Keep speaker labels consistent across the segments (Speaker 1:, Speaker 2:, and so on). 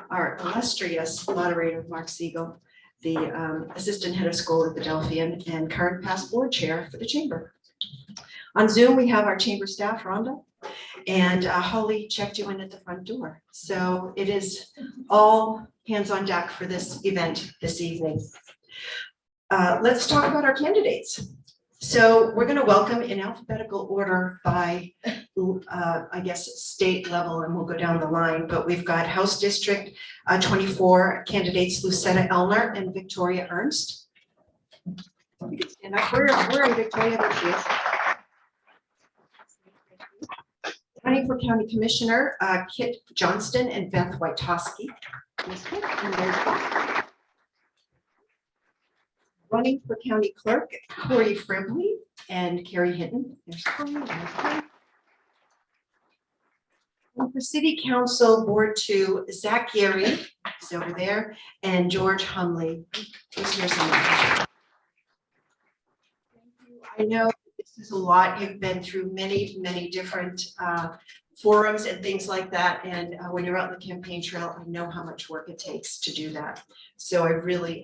Speaker 1: our illustrious moderator, Mark Siegel, the assistant head of school at the Delphian and current past board chair for the chamber. On Zoom, we have our chamber staff, Rhonda, and Holly checked you in at the front door. So it is all hands on deck for this event this evening. Let's talk about our candidates. So we're going to welcome in alphabetical order by, I guess, state level, and we'll go down the line. But we've got House District 24 candidates, Lucetta Elner and Victoria Ernst. You can stand up. Where are Victoria? There she is. Running for County Commissioner, Kit Johnston and Beth Wojtowski. And there's Beth. Running for County Clerk, Corey Fribley and Carrie Hinton. There's Corey. And for City Council Board 2, Zach Gary is over there, and George Humley. Who's here somewhere? I know this is a lot. You've been through many, many different forums and things like that. And when you're out on the campaign trail, I know how much work it takes to do that. So I really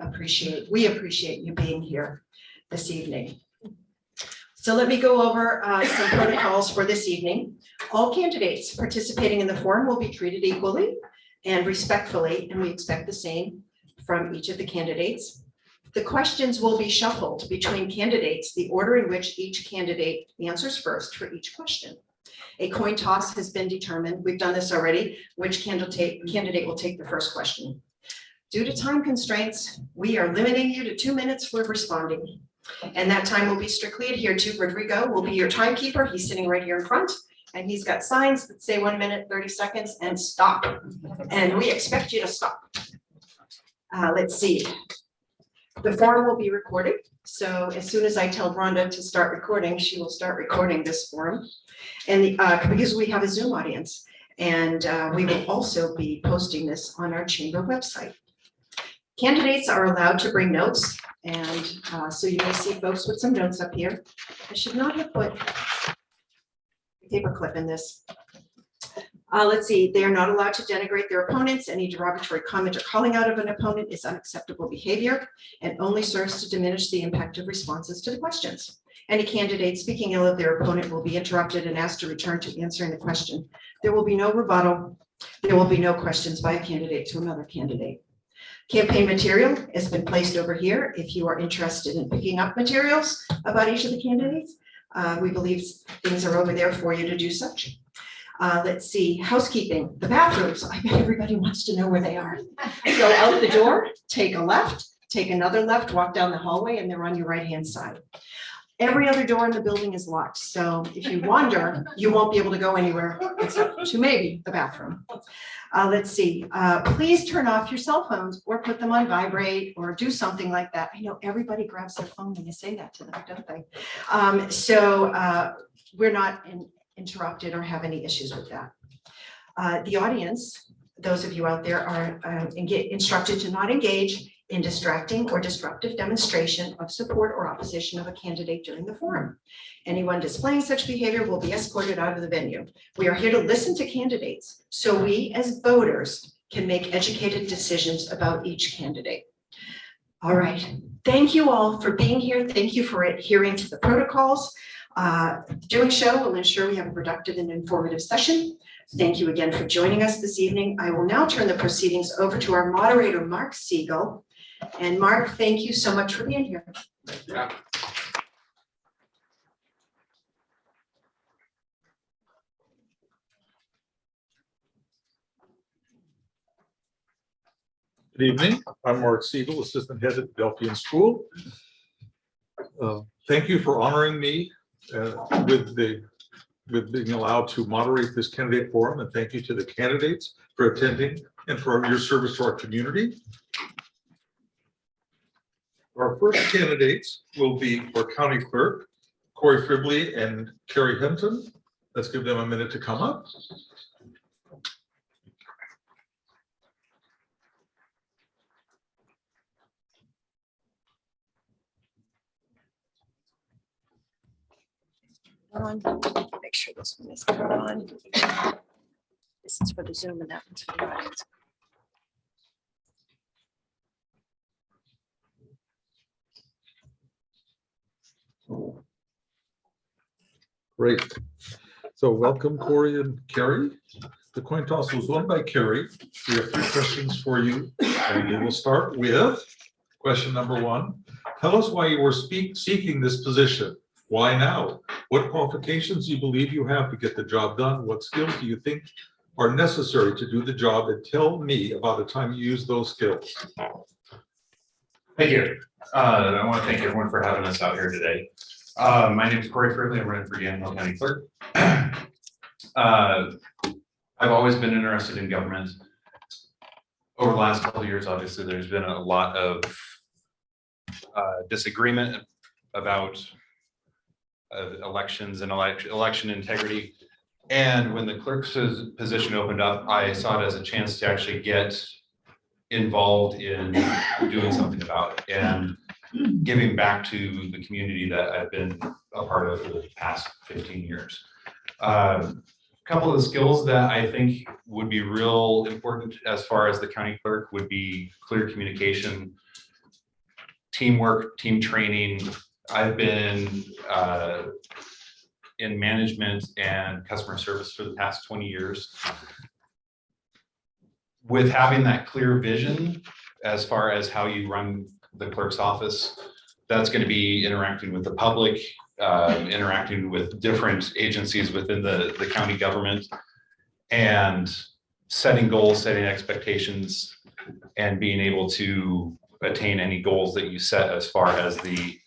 Speaker 1: we appreciate you being here this evening. So let me go over some protocols for this evening. All candidates participating in the forum will be treated equally and respectfully, and we expect the same from each of the candidates. The questions will be shuffled between candidates, the order in which each candidate answers first for each question. A coin toss has been determined. We've done this already. Which candidate will take the first question? Due to time constraints, we are limiting you to 2 minutes for responding. And that time will be strictly adhered to. Rodrigo will be your timekeeper. He's sitting right here in front, and he's got signs that say 1 minute, 30 seconds, and stop. And we expect you to stop. Let's see. The forum will be recorded. So as soon as I tell Rhonda to start recording, she will start recording this forum. And because we have a Zoom audience, and we will also be posting this on our chamber website. Candidates are allowed to bring notes, and so you may see folks with some notes up here. I should not have put a paper clip in this. Let's see, they are not allowed to denigrate their opponents. Any derogatory comment or calling out of an opponent is unacceptable behavior and only serves to diminish the impact of responses to the questions. Any candidate speaking ill of their opponent will be interrupted and asked to return to answering the question. There will be no rebuttal. There will be no questions by a candidate to another candidate. Campaign material has been placed over here. If you are interested in picking up materials about each of the candidates, we believe things are over there for you to do such. Let's see, housekeeping, the bathrooms. I bet everybody wants to know where they are. Go out the door, take a left, take another left, walk down the hallway, and they're on your right-hand side. Every other door in the building is locked. So if you wander, you won't be able to go anywhere except to maybe the bathroom. Let's see, please turn off your cell phones or put them on vibrate or do something like that. I know everybody grabs their phone when you say that to them, don't they? We're not interrupted or have any issues with that. The audience, those of you out there are instructed to not engage in distracting or disruptive demonstration of support or opposition of a candidate during the forum. Anyone displaying such behavior will be escorted out of the venue. We are here to listen to candidates so we as voters can make educated decisions about each candidate. All right, thank you all for being here. Thank you for adhering to the protocols. Doing so will ensure we have a productive and informative session. Thank you again for joining us this evening. I will now turn the proceedings over to our moderator, Mark Siegel. And Mark, thank you so much for being here.
Speaker 2: Yeah.
Speaker 3: Good evening. I'm Mark Siegel, Assistant Head at the Delphian School. Thank you for honoring me with being allowed to moderate this candidate forum, and thank you to the candidates for attending and for your service to our community. Our first candidates will be for County Clerk, Corey Fribley and Carrie Hinton. Let's give them a minute to come up.
Speaker 1: Make sure this one is turned on. This is for the Zoom and that one's for the audience.
Speaker 3: Great. So welcome, Corey and Carrie. The coin toss was won by Carrie. We have 3 questions for you, and we will start with question number 1. Tell us why you were seeking this position. Why now? What qualifications do you believe you have to get the job done? What skills do you think are necessary to do the job? And tell me about a time you used those skills.
Speaker 2: Thank you. I want to thank everyone for having us out here today. My name is Corey Frigley. I'm running for Yamhill County Clerk. I've always been interested in government. Over the last couple of years, obviously, there's been a lot of disagreement about elections and election integrity. And when the clerk's position opened up, I saw it as a chance to actually get involved in doing something about it and giving back to the community that I've been a part of for the past 15 years. A couple of the skills that I think would be real important as far as the county clerk would be clear communication, teamwork, team training. I've been in management and customer service for the past 20 years. With having that clear vision as far as how you run the clerk's office, that's going to be interacting with the public, interacting with different agencies within the county government, and setting goals, setting expectations, and being able to attain any goals that you set as far as the,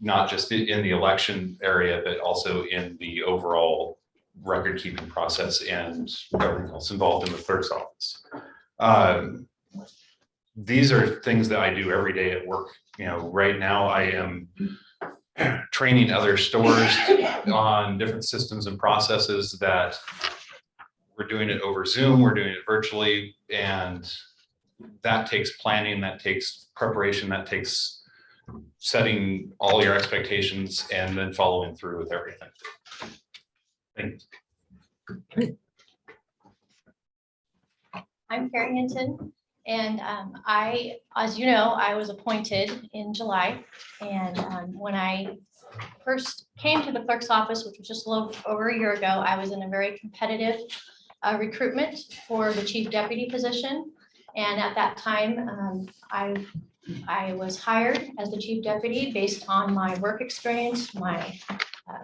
Speaker 2: not just in the election area, but also in the overall record keeping process and everything else involved in the clerk's office. These are things that I do every day at work. You know, right now I am training other stores on different systems and processes that we're doing it over Zoom, we're doing it virtually, and that takes planning, that takes preparation, that takes setting all your expectations and then following through with everything. Thanks.
Speaker 4: I'm Carrie Hinton, and as you know, I was appointed in July. And when I first came to the clerk's office, which was just a little over a year ago, I was in a very competitive recruitment for the chief deputy position. And at that time, I was hired as the chief deputy based on my work experience, my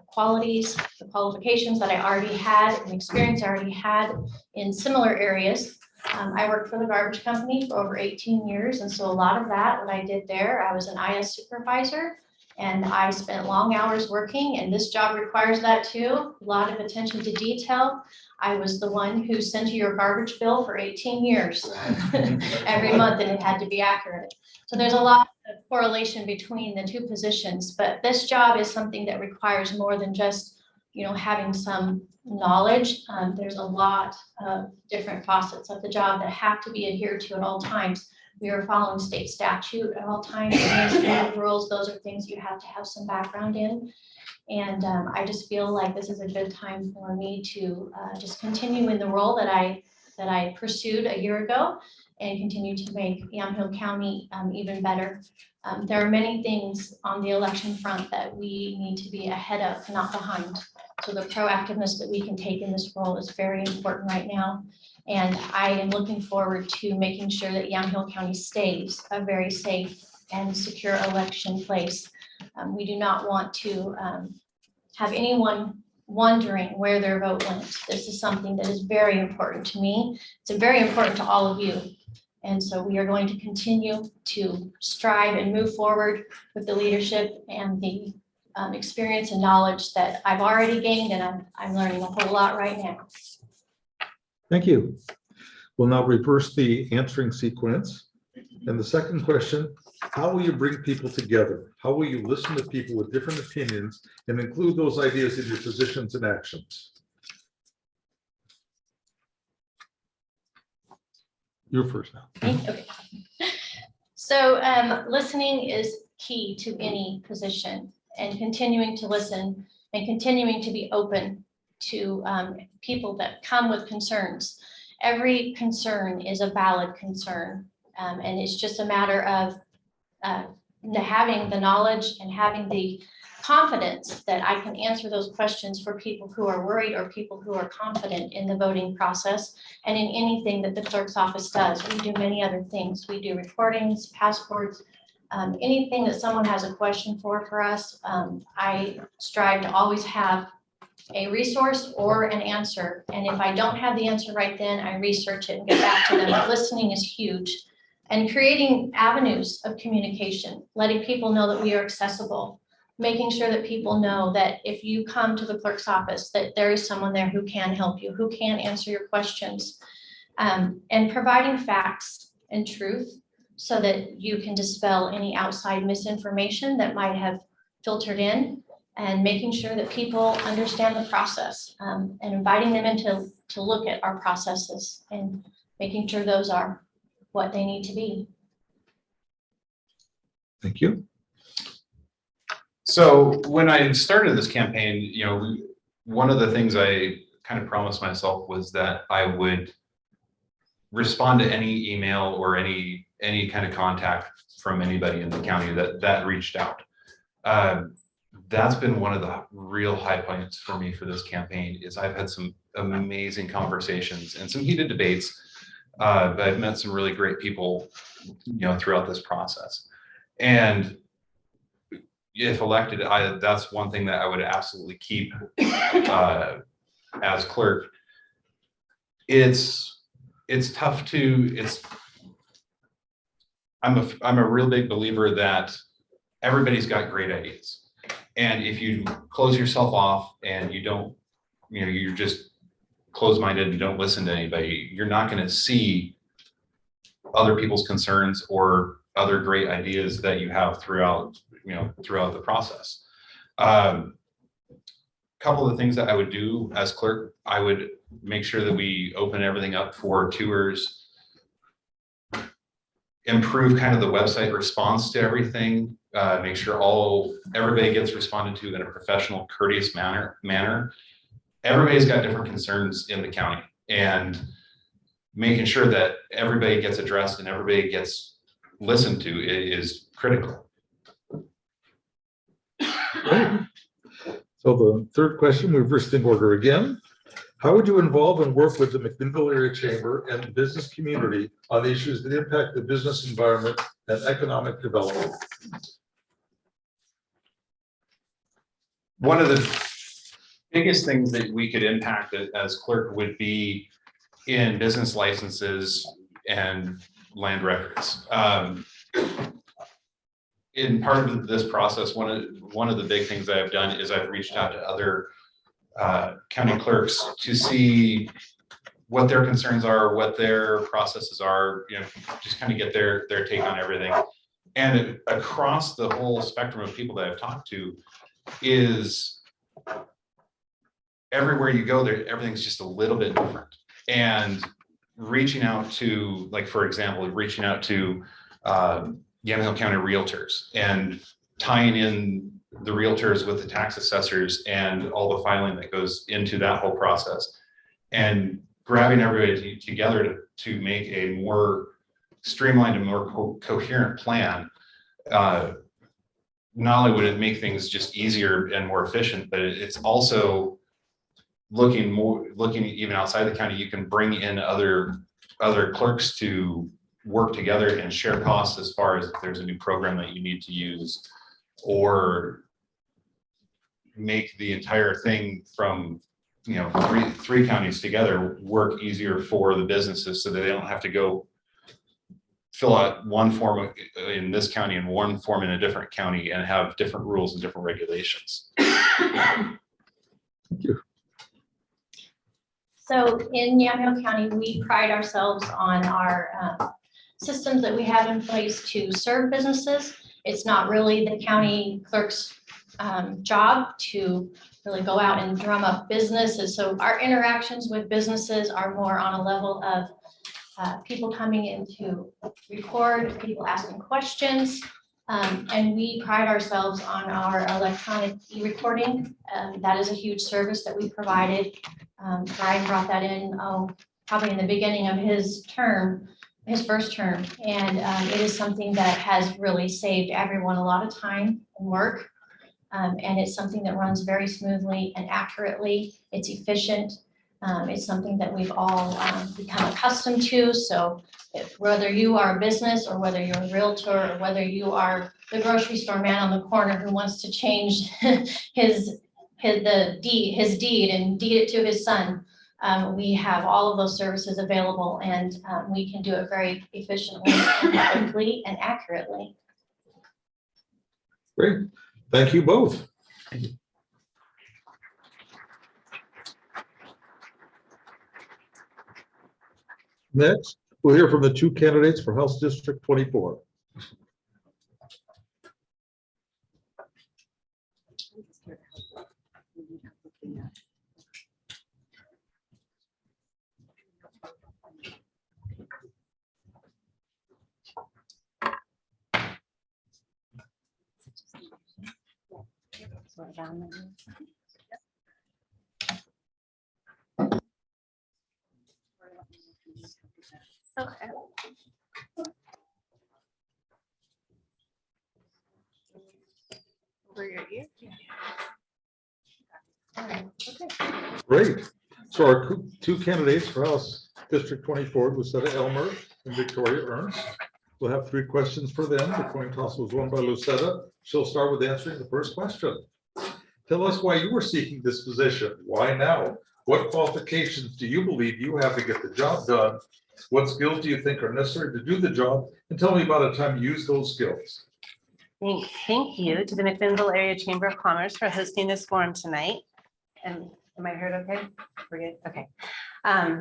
Speaker 4: qualities, the qualifications that I already had, and experience I already had in similar areas. I worked for the garbage company for over 18 years. And so a lot of that, what I did there, I was an IS supervisor, and I spent long hours working, and this job requires that too. A lot of attention to detail. I was the one who sent you your garbage bill for 18 years every month, and it had to be accurate. So there's a lot of correlation between the two positions, but this job is something that requires more than just, you know, having some knowledge. There's a lot of different facets of the job that have to be adhered to at all times. We are following state statute at all times, administrative rules. Those are things you have to have some background in. And I just feel like this is a good time for me to just continue in the role that I pursued a year ago and continue to make Yamhill County even better. There are many things on the election front that we need to be ahead of, not behind. So the proactiveness that we can take in this role is very important right now. And I am looking forward to making sure that Yamhill County stays a very safe and secure election place. We do not want to have anyone wondering where their vote went. This is something that is very important to me. It's very important to all of you. And so we are going to continue to strive and move forward with the leadership and the experience and knowledge that I've already gained, and I'm learning a whole lot right now.
Speaker 3: Thank you. We'll now reverse the answering sequence. And the second question, how will you bring people together? How will you listen to people with different opinions and include those ideas in your positions and actions? You're first now.
Speaker 4: Okay. So listening is key to any position, and continuing to listen and continuing to be open to people that come with concerns. Every concern is a valid concern, and it's just a matter of having the knowledge and having the confidence that I can answer those questions for people who are worried or people who are confident in the voting process and in anything that the clerk's office does. We do many other things. We do recordings, passports, anything that someone has a question for us. I strive to always have a resource or an answer. And if I don't have the answer right then, I research it and get back to them. But listening is huge. And creating avenues of communication, letting people know that we are accessible, making sure that people know that if you come to the clerk's office, that there is someone there who can help you, who can answer your questions, and providing facts and truth so that you can dispel any outside misinformation that might have filtered in, and making sure that people understand the process, and inviting them in to look at our processes and making sure those are what they need to be.
Speaker 3: Thank you.
Speaker 2: So when I started this campaign, one of the things I kind of promised myself was that I would respond to any email or any kind of contact from anybody in the county that reached out. That's been one of the real high points for me for this campaign. Is I've had some amazing conversations and some heated debates, but I've met some really great people, throughout this process. And if elected, that's one thing that I would absolutely keep as clerk. It's tough to. I'm a real big believer that everybody's got great ideas, and if you close yourself off and you don't, you're just closed-minded and you don't listen to anybody, you're not going to see other people's concerns or other great ideas that you have throughout the process. Couple of the things that I would do as clerk, I would make sure that we open everything up for tours, improve kind of the website response to everything, make sure everybody gets responded to in a professional, courteous manner. Everybody's got different concerns in the county, and making sure that everybody gets addressed and everybody gets listened to is critical.
Speaker 3: Great. So the third question, we've reversed in order again. How would you involve and work with the McMinnville Area Chamber and the business community on issues that impact the business environment and economic development?
Speaker 2: One of the biggest things that we could impact as clerk would be in business licenses and land records. In part of this process, one of the big things I've done is I've reached out to other county clerks to see what their concerns are, what their processes are, just kind of get their take on everything. And across the whole spectrum of people that I've talked to is everywhere you go there, everything's just a little bit different. And reaching out to, like, for example, reaching out to Yamhill County realtors and tying in the realtors with the tax assessors and all the filing that goes into that whole process, and grabbing everybody together to make a more streamlined and more coherent plan. Not only would it make things just easier and more efficient, but it's also looking even outside the county. You can bring in other clerks to work together and share costs as far as if there's a new program that you need to use, or make the entire thing from three counties together work easier for the businesses, so that they don't have to go fill out one form in this county and one form in a different county and have different rules and different regulations.
Speaker 3: Thank you.
Speaker 4: So in Yamhill County, we pride ourselves on our systems that we have in place to serve businesses. It's not really the county clerk's job to really go out and drum up businesses. So our interactions with businesses are more on a level of people coming in to record, people asking questions, and we pride ourselves on our electronic e-recording. That is a huge service that we provided. Brian brought that in, probably in the beginning of his first term, and it is something that has really saved everyone a lot of time and work. And it's something that runs very smoothly and accurately. It's efficient. It's something that we've all become accustomed to. So whether you are a business or whether you're a realtor or whether you are the grocery store man on the corner who wants to change his deed and deed it to his son, we have all of those services available, and we can do it very efficiently, and quickly, and accurately.
Speaker 3: Great, thank you both. Next, we'll hear from the two candidates for House District 24.
Speaker 5: Okay. Over your ear?
Speaker 3: Great. So our two candidates for House District 24, Lucetta Elmer and Victoria Ernst. We'll have 3 questions for them. The coin toss was won by Lucetta. She'll start with answering the first question. Tell us why you were seeking this position. Why now? What qualifications do you believe you have to get the job done? What skills do you think are necessary to do the job? And tell me about a time you used those skills.
Speaker 5: Thanks. Thank you to the McMinnville Area Chamber of Commerce for hosting this forum tonight. And am I heard okay? We're good? Okay.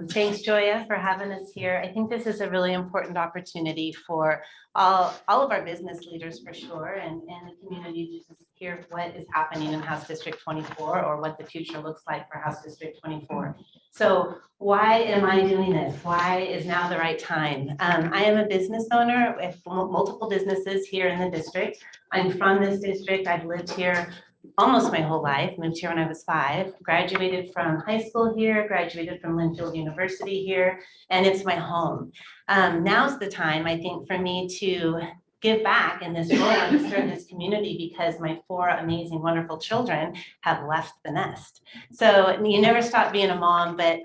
Speaker 5: Thanks, Joya, for having us here. I think this is a really important opportunity for all of our business leaders for sure, and the community to just hear what is happening in House District 24 or what the future looks like for House District 24. So why am I doing this? Why is now the right time? I am a business owner with multiple businesses here in the district. I'm from this district. I've lived here almost my whole life, moved here when I was 5, graduated from high school here, graduated from Linfield University here, and it's my home. Now's the time, I think, for me to give back in this role and serve this community because my 4 amazing, wonderful children have left the nest. So you never stop being a mom, but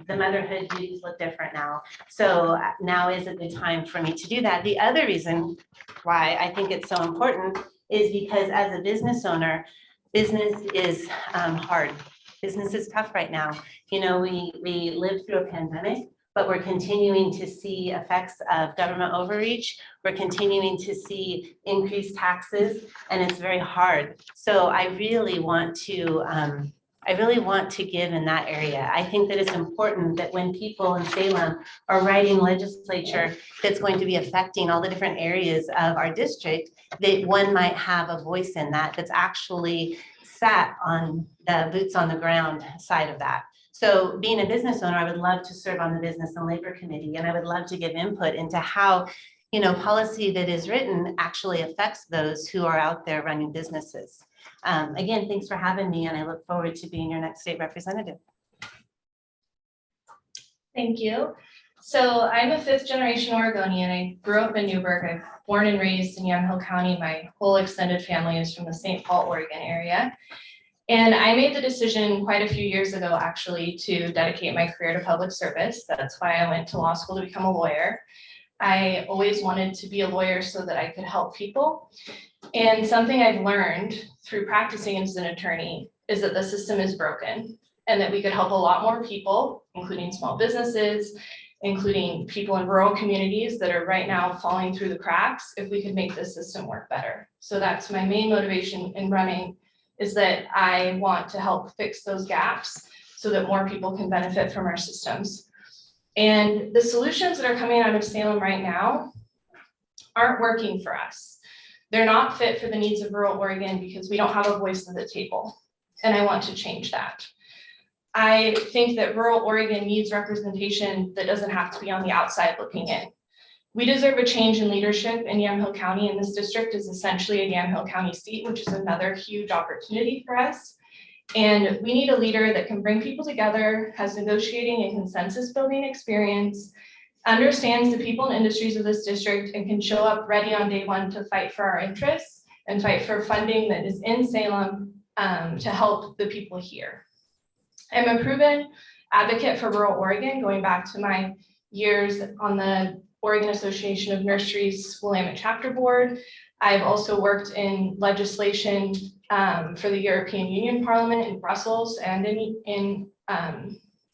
Speaker 5: the motherhood duties look different now. So now is a good time for me to do that. The other reason why I think it's so important is because as a business owner, business is hard. Business is tough right now. You know, we lived through a pandemic, but we're continuing to see effects of government overreach. We're continuing to see increased taxes, and it's very hard. So I really want to give in that area. I think that it's important that when people in Salem are writing legislature that's going to be affecting all the different areas of our district, that one might have a voice in that that's actually sat on the boots on the ground side of that. So being a business owner, I would love to serve on the Business and Labor Committee, and I would love to give input into how, you know, policy that is written actually affects those who are out there running businesses. Again, thanks for having me, and I look forward to being your next state representative.
Speaker 6: Thank you. So I'm a 5th generation Oregonian. I grew up in Newburgh. I'm born and raised in Yamhill County. My whole extended family is from the St. Paul, Oregon area. And I made the decision quite a few years ago, actually, to dedicate my career to public service. That's why I went to law school to become a lawyer. I always wanted to be a lawyer so that I could help people. And something I've learned through practicing as an attorney is that the system is broken and that we could help a lot more people, including small businesses, including people in rural communities that are right now falling through the cracks, if we could make the system work better. So that's my main motivation in running, is that I want to help fix those gaps so that more people can benefit from our systems. And the solutions that are coming out of Salem right now aren't working for us. They're not fit for the needs of rural Oregon because we don't have a voice at the table. And I want to change that. I think that rural Oregon needs representation that doesn't have to be on the outside looking in. We deserve a change in leadership in Yamhill County, and this district is essentially a Yamhill County seat, which is another huge opportunity for us. And we need a leader that can bring people together, has negotiating and consensus building experience, understands the people and industries of this district, and can show up ready on day 1 to fight for our interests and fight for funding that is in Salem to help the people here. I'm a proven advocate for rural Oregon, going back to my years on the Oregon Association of Nurseries Willamette Chapter Board. I've also worked in legislation for the European Union Parliament in Brussels and in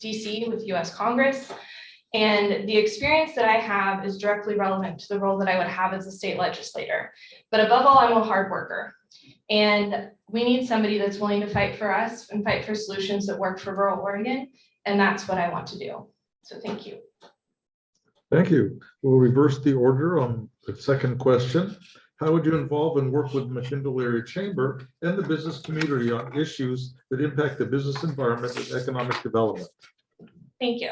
Speaker 6: DC with US Congress. And the experience that I have is directly relevant to the role that I would have as a state legislator. But above all, I'm a hard worker. And we need somebody that's willing to fight for us and fight for solutions that work for rural Oregon. And that's what I want to do. So thank you.
Speaker 3: Thank you. We'll reverse the order on the second question. How would you involve and work with McMinnville Area Chamber and the business community on issues that impact the business environment and economic development?
Speaker 6: Thank you.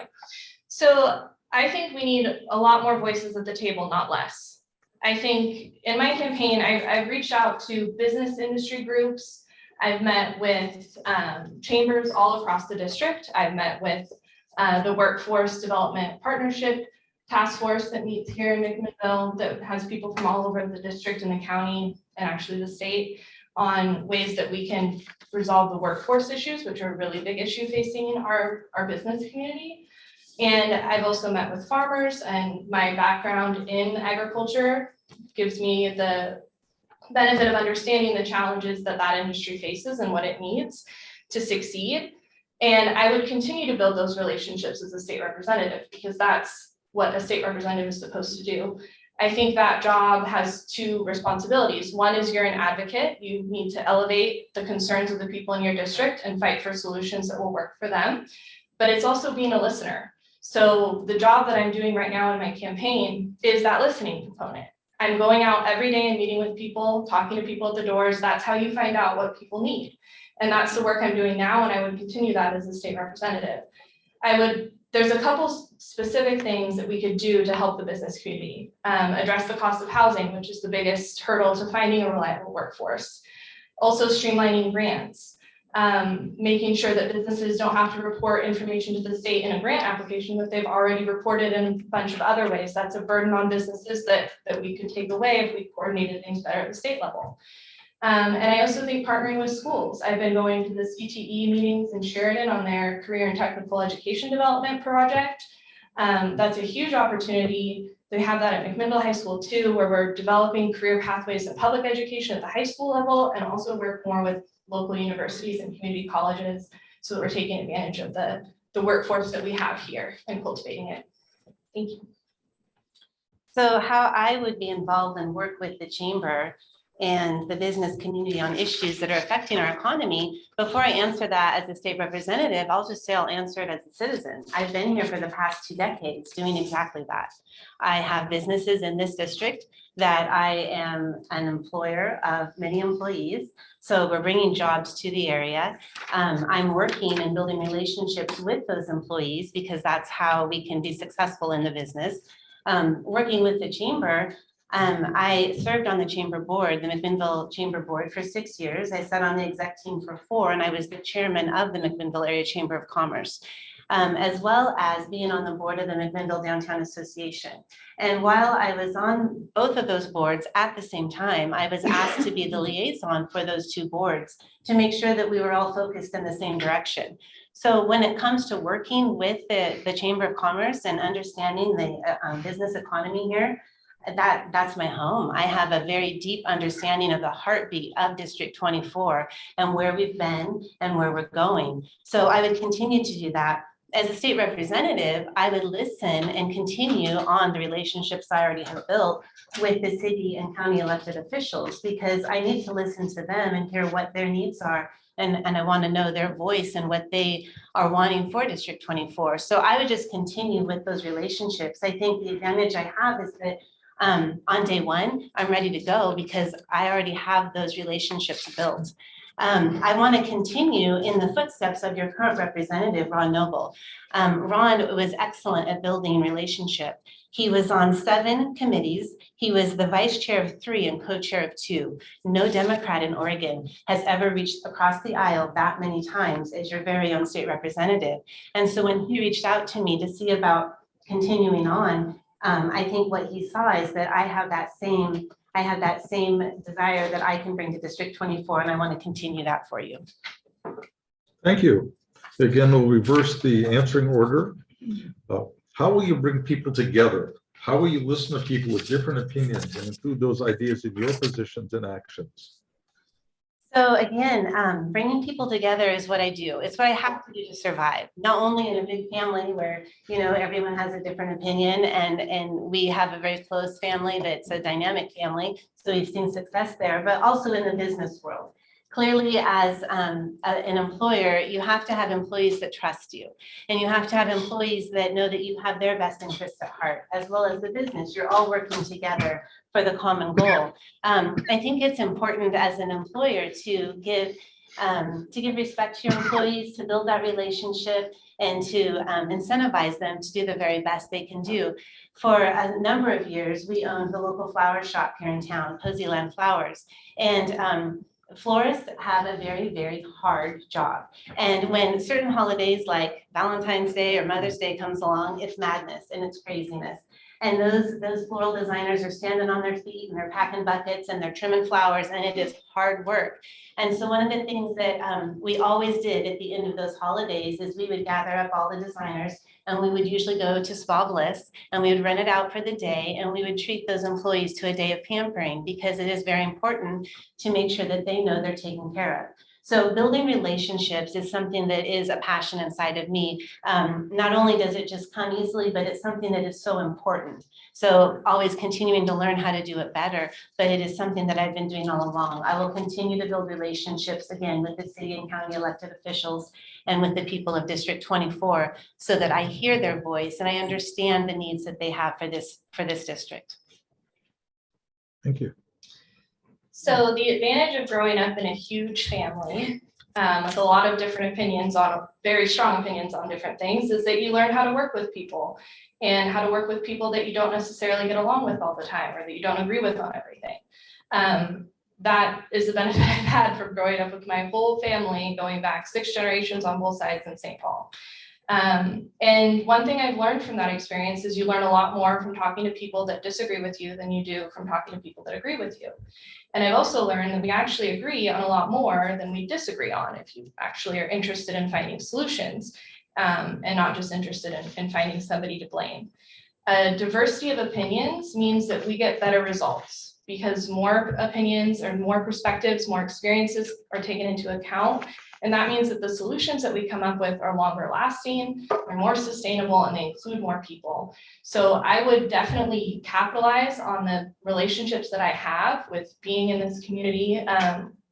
Speaker 6: So I think we need a lot more voices at the table, not less. I think in my campaign, I've reached out to business industry groups. I've met with chambers all across the district. I've met with the Workforce Development Partnership Task Force that meets here in McMinnville that has people from all over the district and the county and actually the state on ways that we can resolve the workforce issues, which are a really big issue facing our business community. And I've also met with farmers, and my background in agriculture gives me the benefit of understanding the challenges that that industry faces and what it needs to succeed. And I would continue to build those relationships as a state representative, because that's what a state representative is supposed to do. I think that job has two responsibilities. One is you're an advocate. You need to elevate the concerns of the people in your district and fight for solutions that will work for them. But it's also being a listener. So the job that I'm doing right now in my campaign is that listening component. I'm going out every day and meeting with people, talking to people at the doors. That's how you find out what people need. And that's the work I'm doing now, and I would continue that as a state representative. There's a couple specific things that we could do to help the business community. Address the cost of housing, which is the biggest hurdle to finding a reliable workforce. Also streamlining grants. Making sure that businesses don't have to report information to the state in a grant application that they've already reported in a bunch of other ways. That's a burden on businesses that we could take away if we coordinated things better at the state level. And I also think partnering with schools. I've been going to the CTE meetings in Sheridan on their career and technical education development project. That's a huge opportunity. They have that at McMinnville High School too, where we're developing career pathways in public education at the high school level, and also work more with local universities and community colleges so that we're taking advantage of the workforce that we have here and cultivating it. Thank you.
Speaker 5: So how I would be involved and work with the chamber and the business community on issues that are affecting our economy. Before I answer that as a state representative, I'll just say I'll answer it as a citizen. I've been here for the past 2 decades doing exactly that. I have businesses in this district that I am an employer of many employees. So we're bringing jobs to the area. I'm working and building relationships with those employees because that's how we can be successful in the business. Working with the chamber, I served on the chamber board, the McMinnville Chamber Board, for 6 years. I sat on the exec team for 4, and I was the chairman of the McMinnville Area Chamber of Commerce, as well as being on the board of the McMinnville Downtown Association. And while I was on both of those boards at the same time, I was asked to be the liaison for those 2 boards to make sure that we were all focused in the same direction. So when it comes to working with the Chamber of Commerce and understanding the business economy here, that's my home. I have a very deep understanding of the heartbeat of District 24 and where we've been and where we're going. So I would continue to do that. As a state representative, I would listen and continue on the relationships I already have built with the city and county elected officials, because I need to listen to them and hear what their needs are. And I want to know their voice and what they are wanting for District 24. So I would just continue with those relationships. I think the advantage I have is that on day one, I'm ready to go because I already have those relationships built. I want to continue in the footsteps of your current representative, Ron Noble. Ron was excellent at building relationship. He was on 7 committees. He was the vice chair of 3 and co-chair of 2. No Democrat in Oregon has ever reached across the aisle that many times as your very own state representative. And so when he reached out to me to see about continuing on, I think what he saw is that I have that same desire that I can bring to District 24, and I want to continue that for you.
Speaker 3: Thank you. Again, we'll reverse the answering order. How will you bring people together? How will you listen to people with different opinions and include those ideas in your positions and actions?
Speaker 5: So again, bringing people together is what I do. It's what I have to do to survive. Not only in a big family where, you know, everyone has a different opinion, and we have a very close family that's a dynamic family. So we've seen success there, but also in the business world. Clearly, as an employer, you have to have employees that trust you, and you have to have employees that know that you have their best interests at heart, as well as the business. You're all working together for the common goal. I think it's important as an employer to give respect to your employees, to build that relationship, and to incentivize them to do the very best they can do. For a number of years, we owned the local flower shop here in town, Poseyland Flowers, and florists have a very, very hard job. And when certain holidays like Valentine's Day or Mother's Day comes along, it's madness and it's craziness. And those floral designers are standing on their feet and they're packing buckets and they're trimming flowers, and it is hard work. And so one of the things that we always did at the end of those holidays is we would gather up all the designers, and we would usually go to Spa Bliss, and we would rent it out for the day, and we would treat those employees to a day of pampering, because it is very important to make sure that they know they're taken care of. So building relationships is something that is a passion inside of me. Not only does it just come easily, but it's something that is so important. So always continuing to learn how to do it better, but it is something that I've been doing all along. I will continue to build relationships again with the city and county elected officials and with the people of District 24, so that I hear their voice and I understand the needs that they have for this district.
Speaker 3: Thank you.
Speaker 6: So the advantage of growing up in a huge family with a lot of different opinions on, very strong opinions on different things, is that you learn how to work with people, and how to work with people that you don't necessarily get along with all the time, or that you don't agree with on everything. That is the benefit I've had from growing up with my whole family, going back 6 generations on both sides in St. Paul. And one thing I've learned from that experience is you learn a lot more from talking to people that disagree with you than you do from talking to people that agree with you. And I've also learned that we actually agree on a lot more than we disagree on, if you actually are interested in finding solutions, and not just interested in finding somebody to blame. A diversity of opinions means that we get better results, because more opinions or more perspectives, more experiences are taken into account. And that means that the solutions that we come up with are longer lasting, are more sustainable, and they include more people. So I would definitely capitalize on the relationships that I have with being in this community,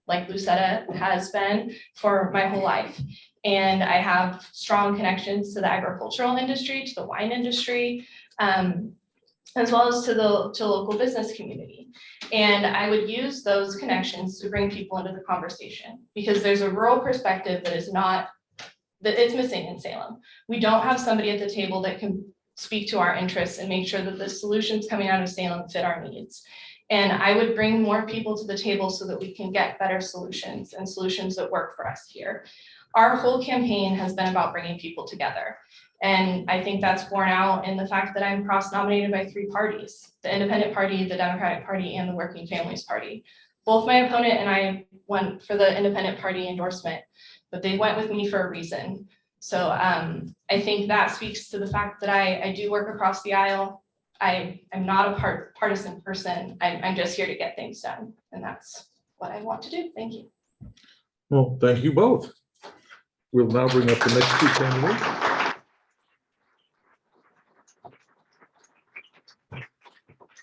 Speaker 6: like Lucetta has been for my whole life. And I have strong connections to the agricultural industry, to the wine industry, as well as to the local business community. And I would use those connections to bring people into the conversation, because there's a rural perspective that it's missing in Salem. We don't have somebody at the table that can speak to our interests and make sure that the solutions coming out of Salem fit our needs. And I would bring more people to the table so that we can get better solutions, and solutions that work for us here. Our whole campaign has been about bringing people together. And I think that's borne out in the fact that I'm cross-nominated by 3 parties: the Independent Party, the Democratic Party, and the Working Families Party. Both my opponent and I went for the Independent Party endorsement, but they went with me for a reason. So I think that speaks to the fact that I do work across the aisle. I'm not a partisan person. I'm just here to get things done. And that's what I want to do. Thank you.
Speaker 3: Well, thank you both. We'll now bring up the next 2 candidates.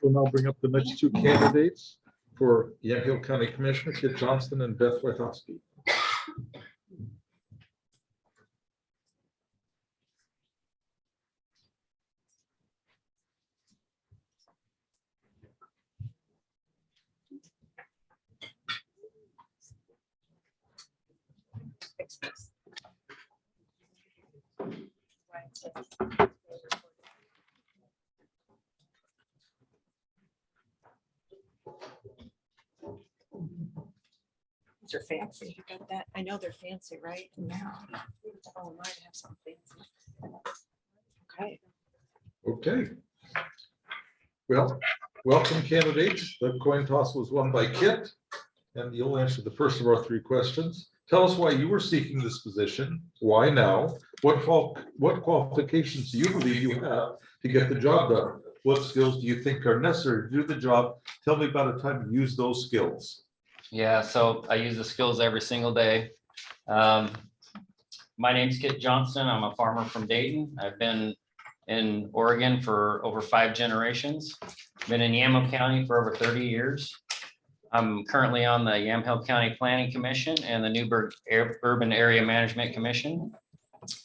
Speaker 3: We'll now bring up the next 2 candidates for Yamhill County Commissioner, Kit Johnston and Beth Wojtowski.
Speaker 1: These are fancy. You got that? I know they're fancy, right? Now. Oh, might have some fancy. Okay.
Speaker 3: Okay. Well, welcome candidates. The coin toss was won by Kit, and you'll answer the first of our three questions. Tell us why you were seeking this position, why now, what qualifications do you believe you have to get the job done? What skills do you think are necessary to do the job? Tell me about a time you used those skills.
Speaker 7: Yeah, so I use the skills every single day. My name's Kit Johnson. I'm a farmer from Dayton. I've been in Oregon for over 5 generations. Been in Yamhill County for over 30 years. I'm currently on the Yamhill County Planning Commission and the Newburgh Urban Area Management Commission.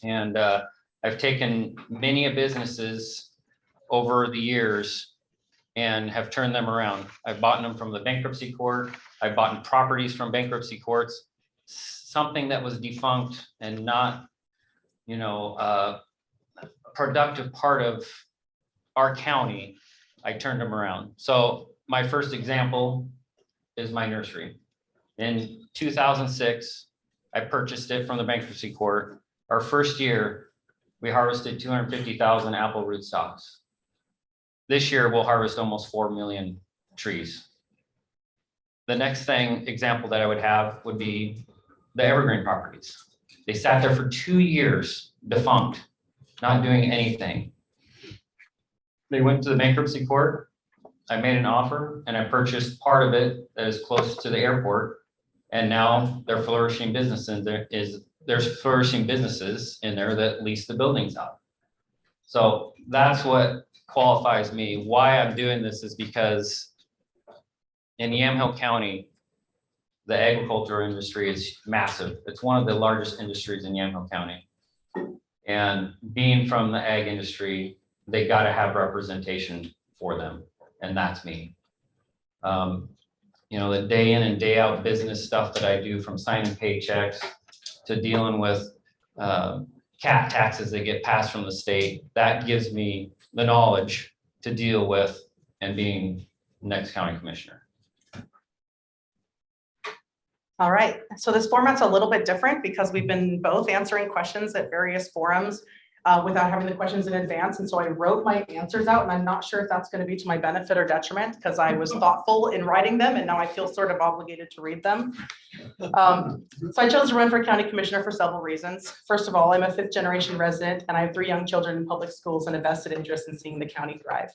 Speaker 7: And I've taken many businesses over the years and have turned them around. I've bought them from the bankruptcy court. I've bought properties from bankruptcy courts, something that was defunct and not, a productive part of our county. I turned them around. So my first example is my nursery. In 2006, I purchased it from the bankruptcy court. Our first year, we harvested 250,000 apple rootstocks. This year, we'll harvest almost 4 million trees. The next example that I would have would be the evergreen properties. They sat there for 2 years, defunct, not doing anything. They went to the bankruptcy court. I made an offer and I purchased part of it that is close to the airport. And now they're flourishing businesses. There's flourishing businesses in there that lease the buildings out. So that's what qualifies me. Why I'm doing this is because in Yamhill County, the agriculture industry is massive. It's one of the largest industries in Yamhill County. And being from the ag industry, they got to have representation for them. And that's me. The day in and day out business stuff that I do, from signing paychecks to dealing with cat taxes that get passed from the state, that gives me the knowledge to deal with and being next county commissioner.
Speaker 8: All right, so this format's a little bit different because we've been both answering questions at various forums without having the questions in advance. And so I wrote my answers out, and I'm not sure if that's going to be to my benefit or detriment because I was thoughtful in writing them and now I feel sort of obligated to read them. So I chose to run for county commissioner for several reasons. First of all, I'm a 5th generation resident and I have 3 young children in public schools and a vested interest in seeing the county thrive.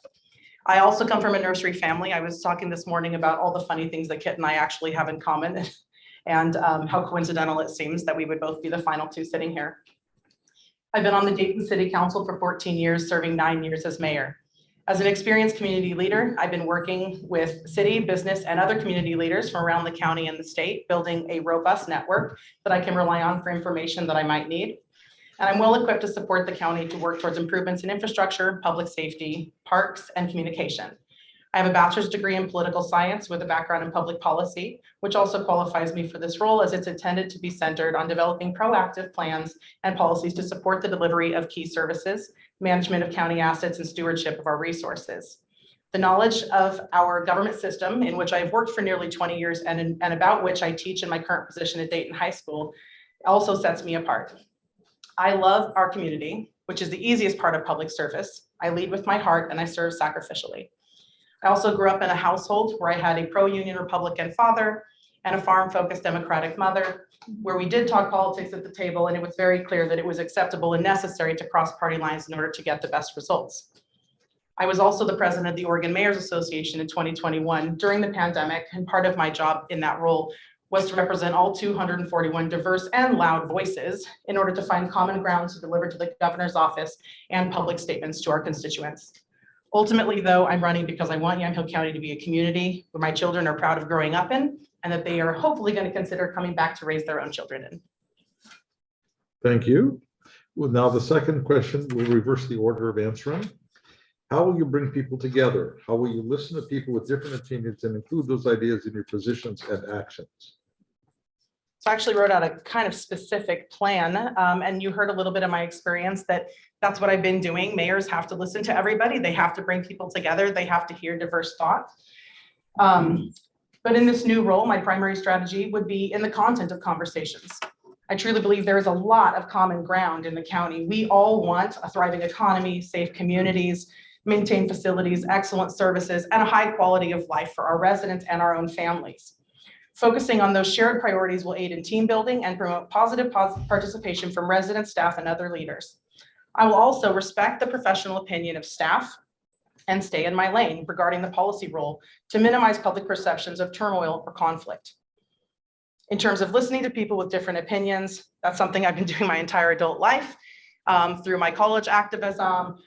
Speaker 8: I also come from a nursery family. I was talking this morning about all the funny things that Kit and I actually have in common and how coincidental it seems that we would both be the final 2 sitting here. I've been on the Dayton City Council for 14 years, serving 9 years as mayor. As an experienced community leader, I've been working with city, business, and other community leaders from around the county and the state, building a robust network that I can rely on for information that I might need. And I'm well equipped to support the county to work towards improvements in infrastructure, public safety, parks, and communication. I have a bachelor's degree in political science with a background in public policy, which also qualifies me for this role as it's intended to be centered on developing proactive plans and policies to support the delivery of key services, management of county assets, and stewardship of our resources. The knowledge of our government system, in which I've worked for nearly 20 years and about which I teach in my current position at Dayton High School, also sets me apart. I love our community, which is the easiest part of public service. I lead with my heart and I serve sacrificially. I also grew up in a household where I had a pro-union Republican father and a farm-focused Democratic mother, where we did talk politics at the table, and it was very clear that it was acceptable and necessary to cross party lines in order to get the best results. I was also the president of the Oregon Mayors Association in 2021 during the pandemic, and part of my job in that role was to represent all 241 diverse and loud voices in order to find common ground to deliver to the governor's office and public statements to our constituents. Ultimately, though, I'm running because I want Yamhill County to be a community where my children are proud of growing up in, and that they are hopefully going to consider coming back to raise their own children in.
Speaker 3: Thank you. Well, now the second question, we'll reverse the order of answering. How will you bring people together? How will you listen to people with different opinions and include those ideas in your positions and actions?
Speaker 8: So I actually wrote out a kind of specific plan, and you heard a little bit of my experience that's what I've been doing. Mayors have to listen to everybody. They have to bring people together. They have to hear diverse thought. But in this new role, my primary strategy would be in the content of conversations. I truly believe there is a lot of common ground in the county. We all want a thriving economy, safe communities, maintain facilities, excellent services, and a high quality of life for our residents and our own families. Focusing on those shared priorities will aid in team building and promote positive participation from residents, staff, and other leaders. I will also respect the professional opinion of staff and stay in my lane regarding the policy role to minimize public perceptions of turmoil or conflict. In terms of listening to people with different opinions, that's something I've been doing my entire adult life, through my college activism,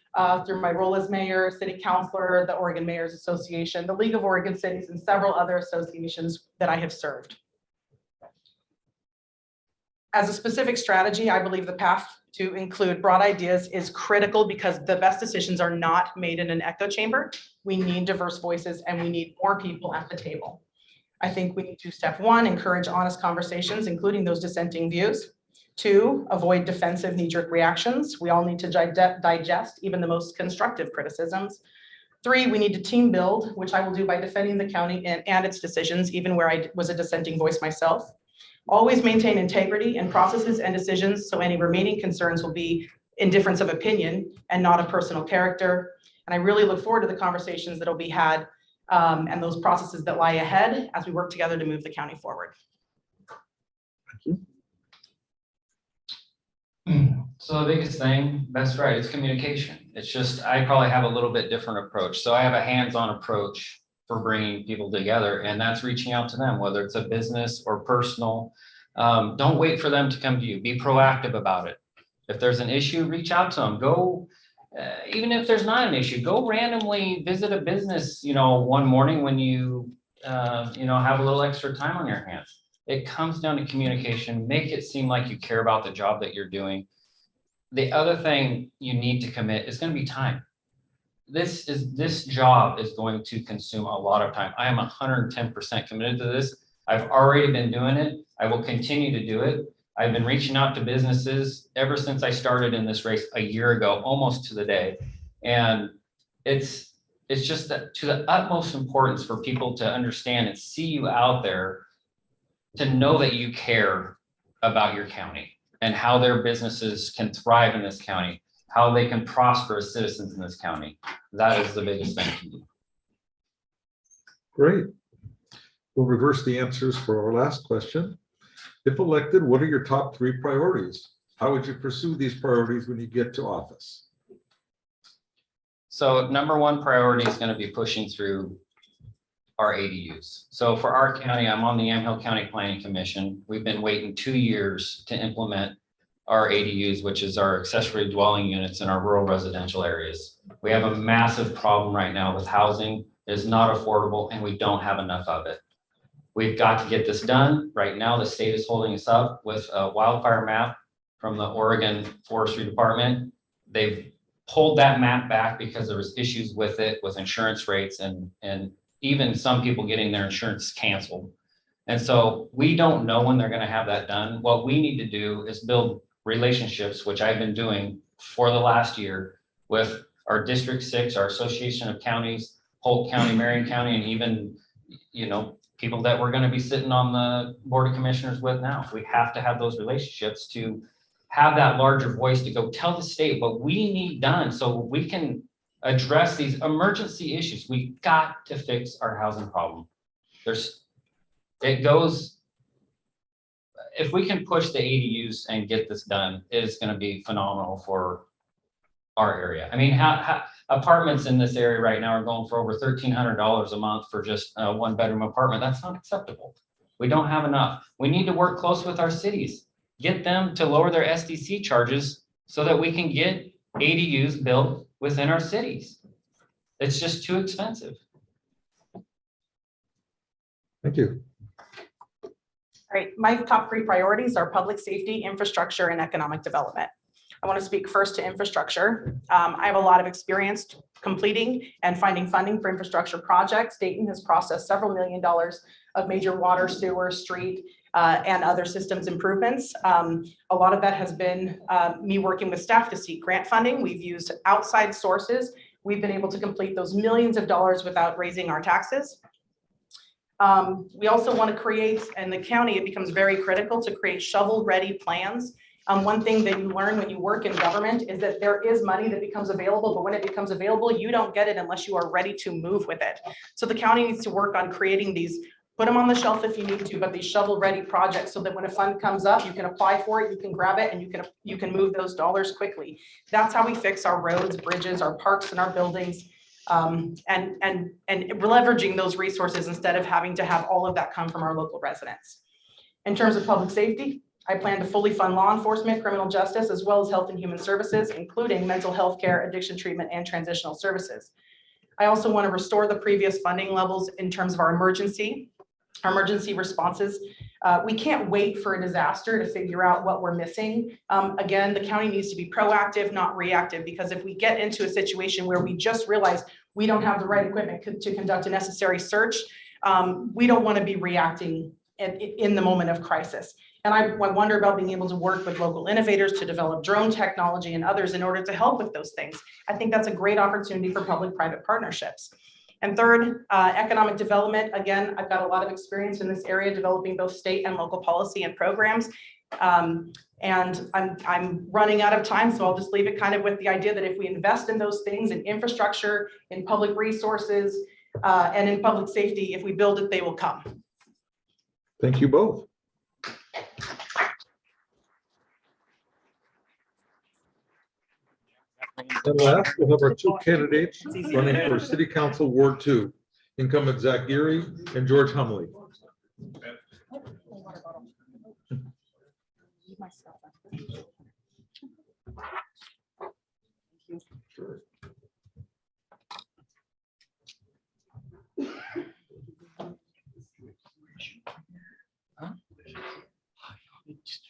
Speaker 8: through my role as mayor, city councilor, the Oregon Mayors Association, the League of Oregon Cities, and several other associations that I have served. As a specific strategy, I believe the path to include broad ideas is critical because the best decisions are not made in an echo chamber. We need diverse voices and we need more people at the table. I think we need to, step one, encourage honest conversations, including those dissenting views. 2, avoid defensive knee-jerk reactions. We all need to digest even the most constructive criticisms. 3, we need to team build, which I will do by defending the county and its decisions, even where I was a dissenting voice myself. Always maintain integrity in processes and decisions, so any remaining concerns will be in difference of opinion and not a personal character. And I really look forward to the conversations that will be had and those processes that lie ahead as we work together to move the county forward.
Speaker 3: Thank
Speaker 7: Hmm. So the biggest thing, that's right, it's communication. It's just, I probably have a little bit different approach. So I have a hands-on approach for bringing people together, and that's reaching out to them, whether it's a business or personal. Don't wait for them to come to you. Be proactive about it. If there's an issue, reach out to them. Go, even if there's not an issue, go randomly visit a business, one morning when you, have a little extra time on your hands. It comes down to communication. Make it seem like you care about the job that you're doing. The other thing you need to commit is going to be time. This job is going to consume a lot of time. I am 110% committed to this. I've already been doing it. I will continue to do it. I've been reaching out to businesses ever since I started in this race a year ago, almost to the day. And it's just that to the utmost importance for people to understand and see you out there, to know that you care about your county and how their businesses can thrive in this county, how they can prosper as citizens in this county. That is the biggest thing to do.
Speaker 3: Great. We'll reverse the answers for our last question. If elected, what are your top 3 priorities? How would you pursue these priorities when you get to office?
Speaker 7: So number 1 priority is going to be pushing through our ADUs. So for our county, I'm on the Yamhill County Planning Commission. We've been waiting 2 years to implement our ADUs, which is our accessory dwelling units in our rural residential areas. We have a massive problem right now with housing. It's not affordable and we don't have enough of it. We've got to get this done. Right now, the state is holding us up with a wildfire map from the Oregon Forestry Department. They've pulled that map back because there was issues with it, with insurance rates and even some people getting their insurance canceled. And so we don't know when they're going to have that done. What we need to do is build relationships, which I've been doing for the last year with our District 6, our Association of Counties, Polk County, Marion County, and even, people that we're going to be sitting on the Board of Commissioners with now. We have to have those relationships to have that larger voice to go tell the state what we need done so we can address these emergency issues. We got to fix our housing problem. If we can push the ADUs and get this done, it is going to be phenomenal for our area. I mean, how apartments in this area right now are going for over $1,300 a month for just a 1-bedroom apartment. That's not acceptable. We don't have enough. We need to work close with our cities, get them to lower their SDC charges so that we can get ADUs built within our cities. It's just too expensive.
Speaker 3: Thank you.
Speaker 8: All right, my top 3 priorities are public safety, infrastructure, and economic development. I want to speak first to infrastructure. I have a lot of experience completing and finding funding for infrastructure projects. Dayton has processed several $1 million of major water, sewer, street, and other systems improvements. A lot of that has been me working with staff to seek grant funding. We've used outside sources. We've been able to complete those millions of dollars without raising our taxes. We also want to create, in the county, it becomes very critical to create shovel-ready plans One thing that you learn when you work in government is that there is money that becomes available, but when it becomes available, you don't get it unless you are ready to move with it. So the county needs to work on creating these, put them on the shelf if you need to, but these shovel-ready projects so that when a fund comes up, you can apply for it, you can grab it, and you can move those dollars quickly. That's how we fix our roads, bridges, our parks, and our buildings. And leveraging those resources instead of having to have all of that come from our local residents. In terms of public safety, I plan to fully fund law enforcement, criminal justice, as well as health and human services, including mental health care, addiction treatment, and transitional services. I also want to restore the previous funding levels in terms of our emergency responses. We can't wait for a disaster to figure out what we're missing. Again, the county needs to be proactive, not reactive, because if we get into a situation where we just realize we don't have the right equipment to conduct a necessary search, we don't want to be reacting in the moment of crisis. And I wonder about being able to work with local innovators to develop drone technology and others in order to help with those things. I think that's a great opportunity for public-private partnerships. And third, economic development. Again, I've got a lot of experience in this area, developing both state and local policy and programs. And I'm running out of time, so I'll just leave it kind of with the idea that if we invest in those things, in infrastructure, in public resources, and in public safety, if we build it, they will come.
Speaker 3: Thank you both. And last, we'll have our two candidates running for City Council Ward 2, incumbent Zach Geary and George Humley. Sure.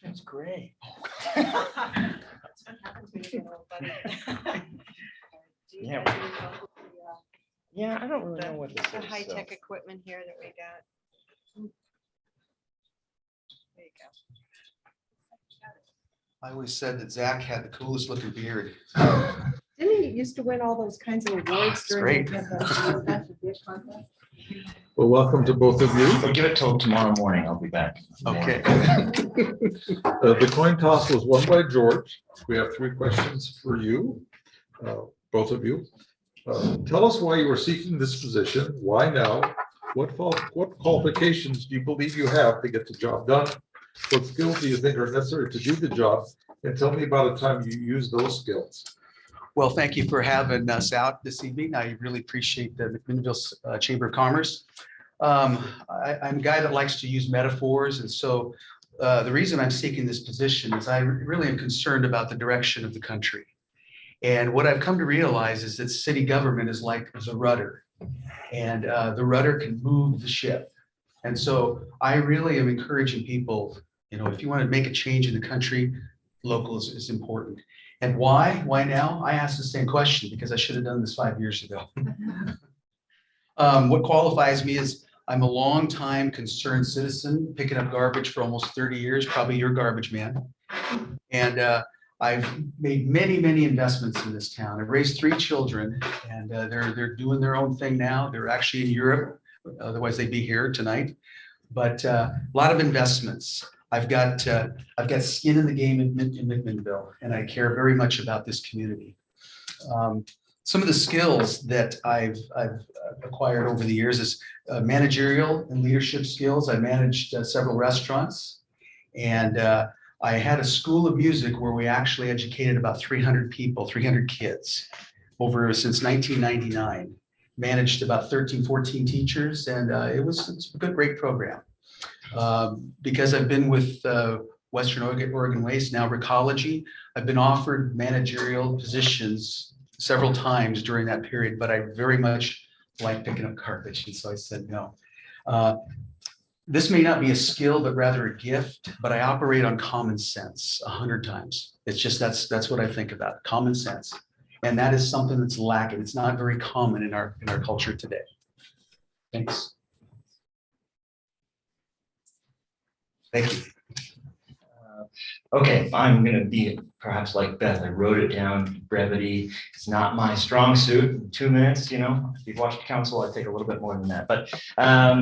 Speaker 9: It's great. Yeah. Yeah, I don't really know what this is.
Speaker 1: The high-tech
Speaker 9: so.
Speaker 1: equipment here that we got. There you go.
Speaker 10: I always said that Zach had the coolest looking beard.
Speaker 1: Didn't he used to win all those kinds of awards during
Speaker 10: great.
Speaker 1: the
Speaker 3: Well, welcome to both of you.
Speaker 9: We'll give it till tomorrow morning. I'll be back.
Speaker 10: Okay.
Speaker 3: The coin toss was won by George. We have 3 questions for you, both of you. Tell us why you are seeking this position. Why now? What qualifications do you believe you have to get the job done? What skills do you think are necessary to do the job? And tell me about a time you use those skills.
Speaker 10: Well, thank you for having us out this evening. I really appreciate the McMinnville Chamber of Commerce. I'm a guy that likes to use metaphors. And so the reason I'm seeking this position is I really am concerned about the direction of the country. And what I've come to realize is that city government is like the rudder, and the rudder can move the ship. And so I really am encouraging people, if you want to make a change in the country, local is important. And why? Why now? I asked the same question because I should have done this 5 years ago. What qualifies me is I'm a longtime concerned citizen, picking up garbage for almost 30 years, probably your garbage man. And I've made many, many investments in this town. I've raised 3 children, and they're doing their own thing now. They're actually in Europe, otherwise they'd be here tonight. But a lot of investments. I've got skin in the game in McMinnville, and I care very much about this community. Some of the skills that I've acquired over the years is managerial and leadership skills. I managed several restaurants, and I had a school of music where we actually educated about 300 people, 300 kids since 1999. Managed about 13, 14 teachers, and it was a good, great program. Because I've been with Western Oregon Waste, now Recology, I've been offered managerial positions several times during that period, but I very much like picking up garbage, and so I said no. This may not be a skill, but rather a gift, but I operate on common sense 100 times. It's just, that's what I think about, common sense. And that is something that's lacking. It's not very common in our culture today. Thanks. Thank you.
Speaker 9: Okay, I'm gonna be perhaps like Beth. I wrote it down, brevity. It's not my strong suit. 2 minutes, you know, if you've watched council, I take a little bit more than that. But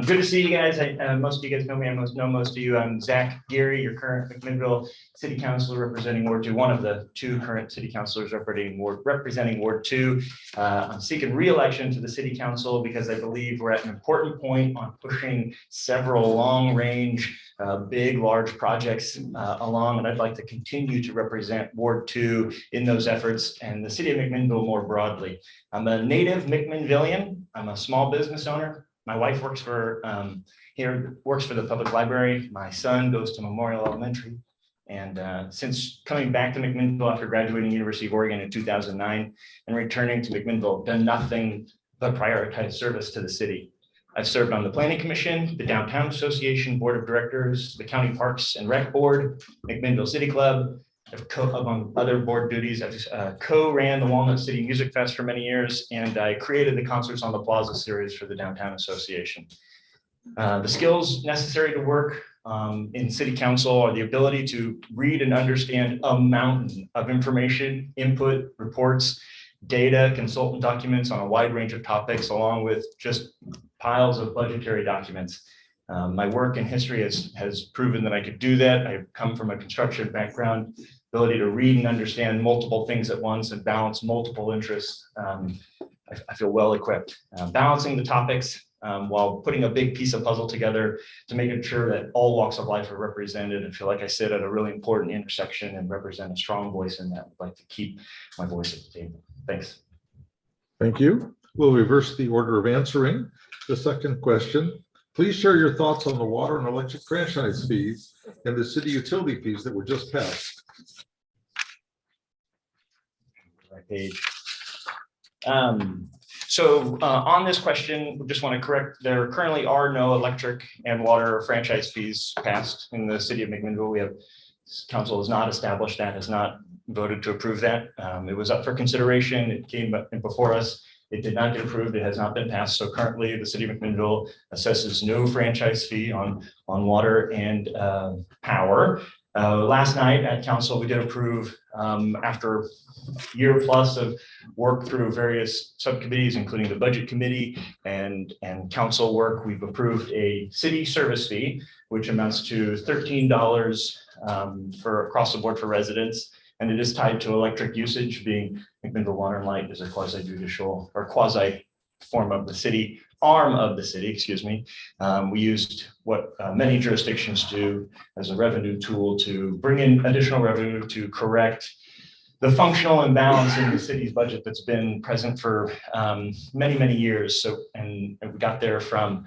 Speaker 9: good to see you guys. Most of you guys know me. I know most of you. I'm Zach Geary, your current McMinnville City Councilor representing Ward 2, one of the 2 current city councilors representing Ward 2. I'm seeking re-election to the city council because I believe we're at an important point on pushing several long-range large projects along, and I'd like to continue to represent Ward 2 in those efforts and the city of McMinnville more broadly. I'm a native McMinnvillian. I'm a small business owner. My wife works for the public library. My son goes to Memorial Elementary. And since coming back to McMinnville after graduating University of Oregon in 2009 and returning to McMinnville, done nothing but prioritize service to the city. I've served on the Planning Commission, the Downtown Association Board of Directors, the County Parks and Rec Board, McMinnville City Club. Among other board duties, I've co-ran the Walnut City Music Fest for many years, and I created the Concerts on the Plaza series for the Downtown Association. The skills necessary to work in city council are the ability to read and understand a mountain of information, input, reports, data, consultant documents on a wide range of topics, along with just piles of budgetary documents. My work in history has proven that I could do that. I've come from a construction background, ability to read and understand multiple things at once and balance multiple interests. I feel well equipped. Balancing the topics while putting a big piece of puzzle together to make sure that all walks of life are represented and feel like I sit at a really important intersection and represent a strong voice in that. I'd like to keep my voice at the table. Thanks.
Speaker 3: Thank you. We'll reverse the order of answering the second question. Please share your thoughts on the water and electric franchise fees and the city utility fees that were just passed.
Speaker 9: Right page. So on this question, we just want to correct, there currently are no electric and water franchise fees passed in the city of McMinnville. We have, council has not established that, has not voted to approve that. It was up for consideration. It came before us. It did not get approved. It has not been passed. So currently the city of McMinnville assesses no franchise fee on water and power. Last night at council, we did approve after a year plus of work through various subcommittees, including the budget committee and council work. We've approved a city service fee, which amounts to $13 for across the board for residents. And it is tied to electric usage, being McMinnville Water and Light is a quasi-judicial or quasi form of the city, arm of the city, excuse me. We used what many jurisdictions do as a revenue tool to bring in additional revenue to correct the functional imbalance in the city's budget that's been present for many, many years. So, and we got there from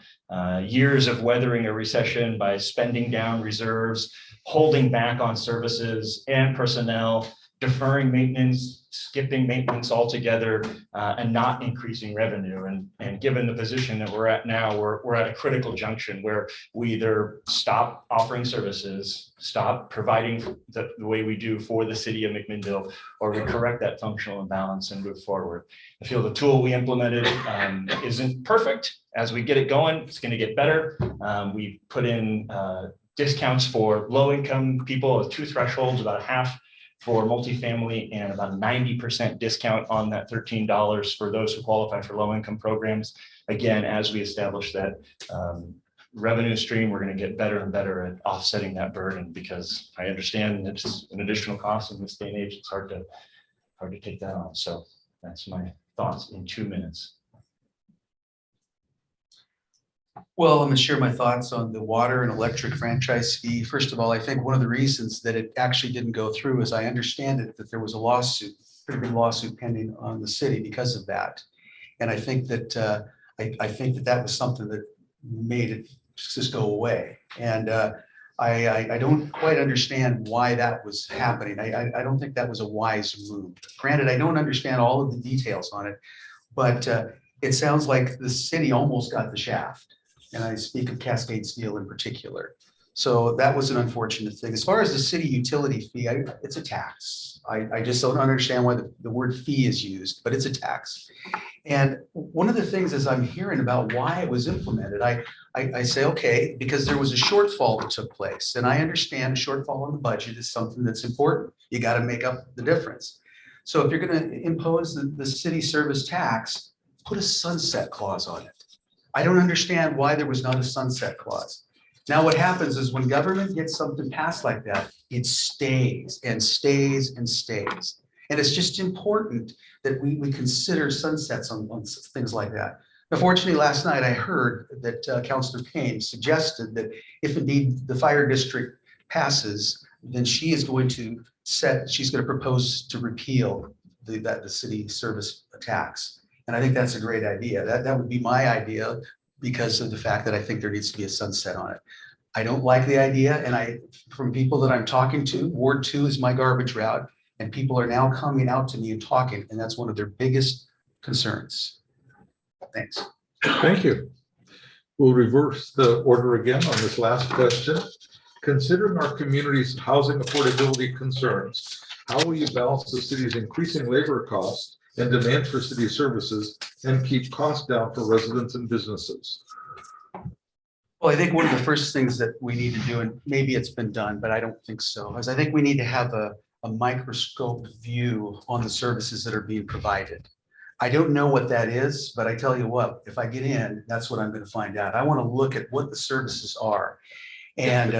Speaker 9: years of weathering a recession by spending down reserves, holding back on services and personnel, deferring maintenance, skipping maintenance altogether, and not increasing revenue. And given the position that we're at now, we're at a critical junction where we either stop offering services, stop providing the way we do for the city of McMinnville, or we correct that functional imbalance and move forward. I feel the tool we implemented isn't perfect. As we get it going, it's going to get better. We put in discounts for low-income people with 2 thresholds, about half for multifamily and about a 90% discount on that $13 for those who qualify for low-income programs. Again, as we establish that revenue stream, we're going to get better and better at offsetting that burden, because I understand it's an additional cost in this day and age. It's hard to take that on. So that's my thoughts in 2 minutes.
Speaker 10: Well, I'm going to share my thoughts on the water and electric franchise fee. First of all, I think one of the reasons that it actually didn't go through, as I understand it, that there was a lawsuit, pretty big lawsuit pending on the city because of that. And I think that I think that was something that made it just go away. And I don't quite understand why that was happening. I don't think that was a wise move. Granted, I don't understand all of the details on it, but it sounds like the city almost got the shaft. And I speak of Cascade Steel in particular. So that was an unfortunate thing. As far as the city utility fee, it's a tax. I just don't understand why the word fee is used, but it's a tax. And one of the things as I'm hearing about why it was implemented, I say, okay, because there was a shortfall that took place. And I understand a shortfall in the budget is something that's important. You got to make up the difference. So if you're going to impose the city service tax, put a sunset clause on it. I don't understand why there was not a sunset clause. Now, what happens is when government gets something passed like that, it stays and stays and stays. And it's just important that we consider sunsets on things like that. Unfortunately, last night I heard that Councillor Payne suggested that if indeed the fire district passes, then she is going to she's going to propose to repeal the city service tax. And I think that's a great idea. That would be my idea because of the fact that I think there needs to be a sunset on it. I don't like the idea, and from people that I'm talking to, Ward 2 is my garbage route, and people are now coming out to me and talking, and that's one of their biggest concerns. Thanks.
Speaker 3: Thank you. We'll reverse the order again on this last question. Considering our community's housing affordability concerns, how will you balance the city's increasing labor costs and demand for city services and keep costs down for residents and businesses?
Speaker 10: Well, I think one of the first things that we need to do, and maybe it's been done, but I don't think so, is I think we need to have a microscope view on the services that are being provided. I don't know what that is, but I tell you what, if I get in, that's what I'm going to find out. I want to look at what the services are. And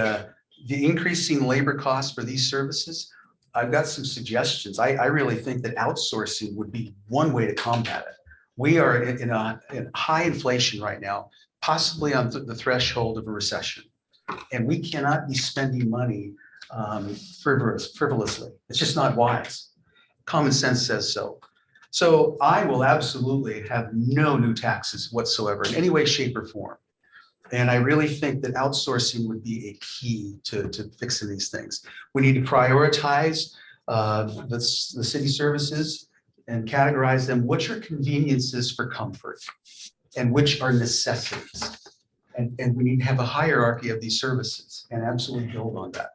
Speaker 10: the increasing labor costs for these services, I've got some suggestions. I really think that outsourcing would be one way to combat it. We are in high inflation right now, possibly on the threshold of a recession. And we cannot be spending money frivolously. It's just not wise. Common sense says so. So I will absolutely have no new taxes whatsoever in any way, shape, or form. And I really think that outsourcing would be a key to fixing these things. We need to prioritize the city services and categorize them, which are conveniences for comfort and which are necessities. And we need to have a hierarchy of these services and absolutely build on that.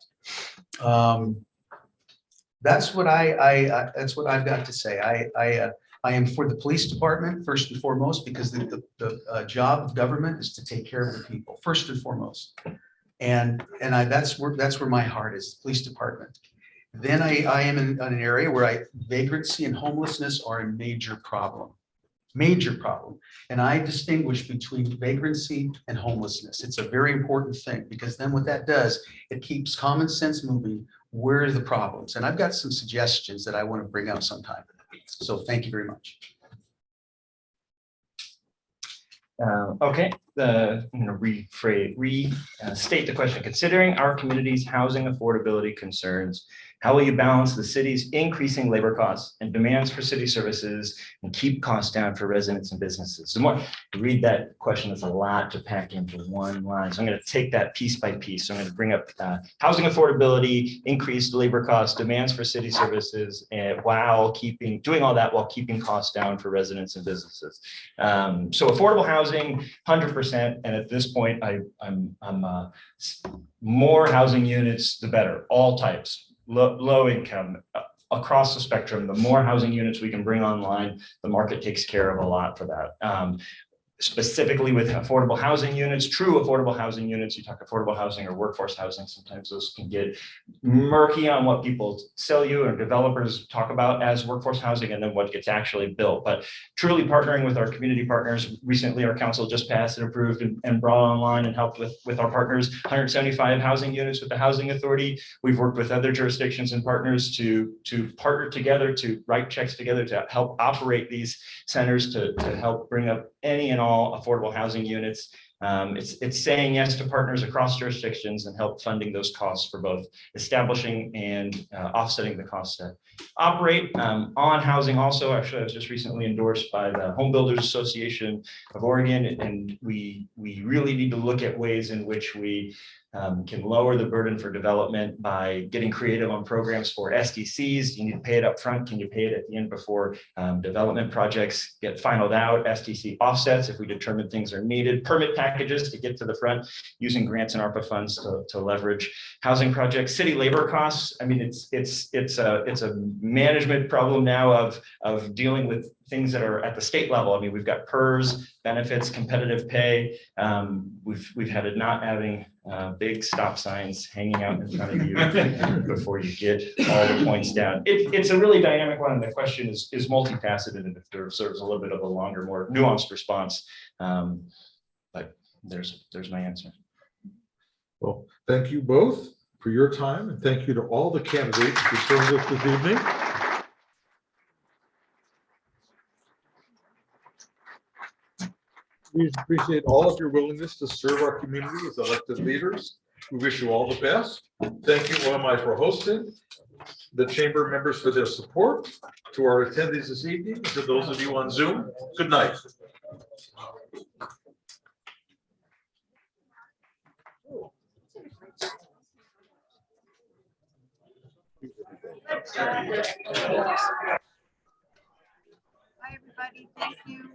Speaker 10: That's what that's what I've got to say. I am for the police department first and foremost, because the job of government is to take care of the people first and foremost. And that's where my heart is, the police department. Then I am in an area where vagrancy and homelessness are a major problem. And I distinguish between vagrancy and homelessness. It's a very important thing, because then what that does, it keeps common sense moving. Where are the problems? And I've got some suggestions that I want to bring up sometime. So thank you very much.
Speaker 9: Okay, I'm going to restate the question. Considering our community's housing affordability concerns, how will you balance the city's increasing labor costs and demands for city services and keep costs down for residents and businesses? The more you read that question, there's a lot to pack into one line. So I'm going to take that piece by piece. So I'm going to bring up housing affordability, increased labor costs, demands for city services, and doing all that while keeping costs down for residents and businesses. So affordable housing, 100%. And at this point, I'm more housing units, the better, all types. Low income, across the spectrum. The more housing units we can bring online, the market takes care of a lot for that. Specifically with affordable housing units, true affordable housing units, you talk affordable housing or workforce housing, sometimes those can get murky on what people sell you or developers talk about as workforce housing and then what gets actually built. But truly partnering with our community partners, recently our council just passed and approved and brought online and helped with our partners, 175 housing units with the Housing Authority. We've worked with other jurisdictions and partners to partner together, to write checks together, to help operate these centers, to help bring up any and all affordable housing units. It's saying yes to partners across jurisdictions and help funding those costs for both establishing and offsetting the costs to operate. On housing also, actually, I was just recently endorsed by the Home Builders Association of Oregon, and we really need to look at ways in which we can lower the burden for development by getting creative on programs for SDCs. You need to pay it up front. Can you pay it at the end before development projects get finalized out? SDC offsets if we determine things are needed. Permit packages to get to the front using grants and ARPA funds to leverage housing projects. City labor costs. I mean, it's a management problem now of dealing with things that are at the state level. I mean, we've got PERS, benefits, competitive pay. We've had it not having big stop signs hanging out in front of you before you get all the points down. It's a really dynamic one, and the question is multifaceted and it deserves a little bit of a longer, more nuanced response. But there's my answer.
Speaker 3: Well, thank you both for your time, and thank you to all the candidates who served us this evening. We appreciate all of your willingness to serve our community as elected leaders. We wish you all the best. Thank you, OMI, for hosting, the chamber members for their support, to our attendees this evening, to those of you on Zoom, good night.
Speaker 1: Bye, everybody. Thank you.